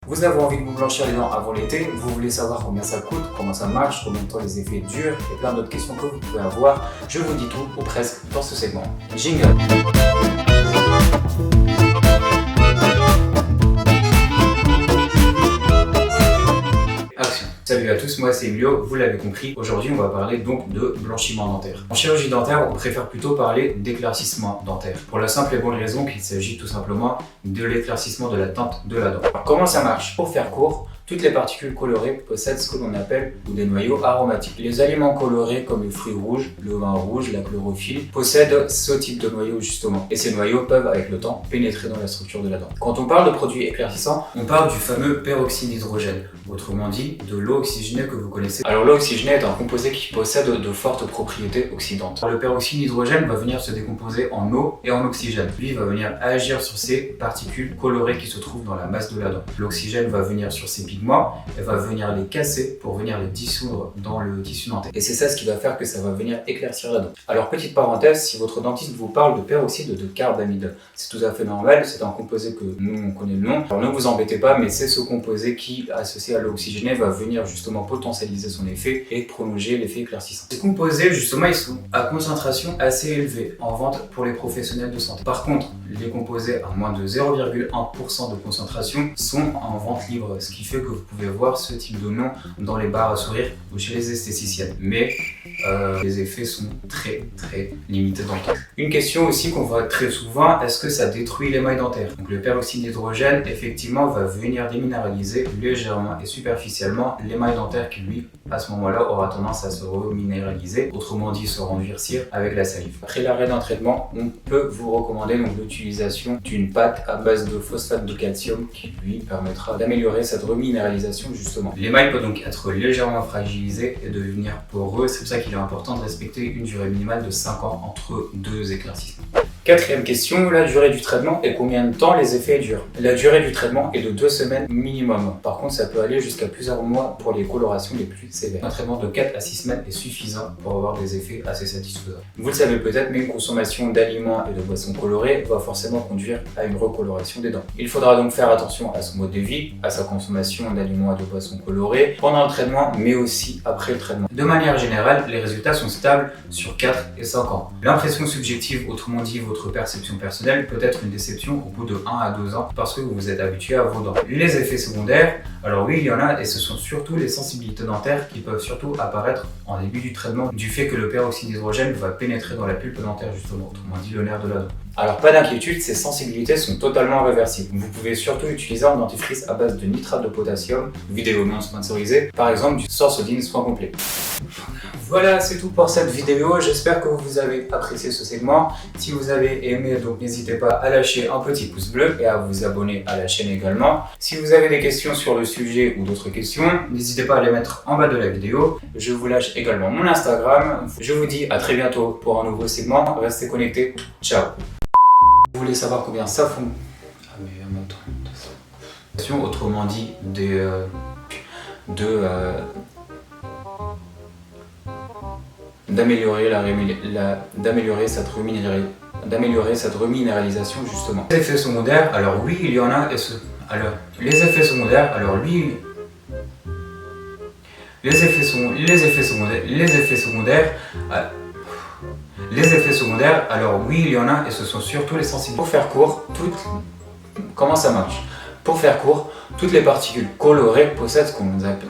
Vous avez envie de vous blanchir les dents avant l'été, vous voulez savoir combien ça coûte, comment ça marche, combien de temps les effets durent et plein d'autres questions que vous pouvez avoir. Je vous dis tout, ou presque, dans ce segment. Jingle! Salut à tous, moi c'est Emilio, vous l'avez compris, aujourd'hui on va parler donc de blanchiment dentaire. En chirurgie dentaire, on préfère plutôt parler d'éclaircissement dentaire, pour la simple et bonne raison qu'il s'agit tout simplement de l'éclaircissement de la teinte de la dent. Alors, comment ça marche? Pour faire court, toutes les particules colorées possèdent ce que l'on appelle des noyaux aromatiques. Les aliments colorés comme les fruits rouges, le vin rouge, la chlorophylle possèdent ce type de noyaux justement. Et ces noyaux peuvent avec le temps pénétrer dans la structure de la dent. Quand on parle de produits éclaircissants, on parle du fameux peroxyde d'hydrogène, autrement dit de l'eau oxygénée que vous connaissez. Alors l'eau oxygénée est un composé qui possède de fortes propriétés oxydantes. Le peroxyde d'hydrogène va venir se décomposer en eau et en oxygène. Lui va venir agir sur ces particules colorées qui se trouvent dans la masse de la dent. L'oxygène va venir sur ces pigments, elle va venir les casser pour venir les dissoudre dans le tissu dentaire. Et c'est ça ce qui va faire que ça va venir éclaircir la dent. Alors petite parenthèse, si votre dentiste vous parle de peroxyde de carbamide, c'est tout à fait normal, c'est un composé que nous on connaît le nom. Alors ne vous embêtez pas, mais c'est ce composé qui, associé à l'eau oxygénée, va venir justement potentialiser son effet et prolonger l'effet éclaircissant. Ces composés justement ils sont à concentration assez élevée en vente pour les professionnels de santé. Par contre, les composés à moins de 0,1% de concentration sont en vente libre, ce qui fait que vous pouvez voir ce type de nom dans les bars à sourire ou chez les esthéticiennes. Mais les effets sont très limités dans le temps. Une question aussi qu'on voit très souvent, est-ce que ça détruit l'émail dentaire? Donc le peroxyde d'hydrogène effectivement va venir déminéraliser légèrement et superficiellement l'émail dentaire qui lui à ce moment-là aura tendance à se reminéraliser, autrement dit se rendurcir avec la salive. Après l'arrêt d'un traitement, on peut vous recommander donc l'utilisation d'une pâte à base de phosphate de calcium qui lui permettra d'améliorer cette reminéralisation justement. L'émail peut donc être légèrement fragilisé et devenir poreux, c'est pour ça qu'il est important de respecter une durée minimale de 5 ans entre deux éclaircissements. Quatrième question, la durée du traitement et combien de temps les effets durent. La durée du traitement est de 2 semaines minimum. Par contre, ça peut aller jusqu'à plusieurs mois pour les colorations les plus sévères. Un traitement de 4 à 6 semaines est suffisant pour avoir des effets assez satisfaisants. Vous le savez peut-être, mais une consommation d'aliments et de boissons colorées va forcément conduire à une recoloration des dents. Il faudra donc faire attention à son mode de vie, à sa consommation d'aliments et de boissons colorées pendant le traitement, mais aussi après le traitement. De manière générale, les résultats sont stables sur 4 et 5 ans. L'impression subjective, autrement dit votre perception personnelle, peut être une déception au bout de 1 à 2 ans parce que vous vous êtes habitué à vos dents. Les effets secondaires, alors oui il y en a et ce sont surtout les sensibilités dentaires qui peuvent surtout apparaître en début du traitement du fait que le peroxyde d'hydrogène va pénétrer dans la pulpe dentaire justement, autrement dit le nerf de la dent. Alors pas d'inquiétude, ces sensibilités sont totalement réversibles. Vous pouvez surtout utiliser un dentifrice à base de nitrate de potassium, vidéo non sponsorisée, par exemple du Sorsolin soin complet. Voilà, c'est tout pour cette vidéo, j'espère que vous avez apprécié ce segment. Si vous avez aimé, donc n'hésitez pas à lâcher un petit pouce bleu et à vous abonner à la chaîne également. Si vous avez des questions sur le sujet ou d'autres questions, n'hésitez pas à les mettre en bas de la vidéo. Je vous lâche également mon Instagram. Je vous dis à très bientôt pour un nouveau segment. Restez connectés. Ciao. Vous voulez savoir combien ça fond? Ah mais en même temps, autrement dit d'améliorer cette reminéralisation justement. Les effets secondaires, alors oui il y en a les effets secondaires, alors alors oui il y en a et ce sont surtout les sensibles. Pour faire court, comment ça marche? Pour faire court, toutes les particules colorées possèdent ce que l'on appelle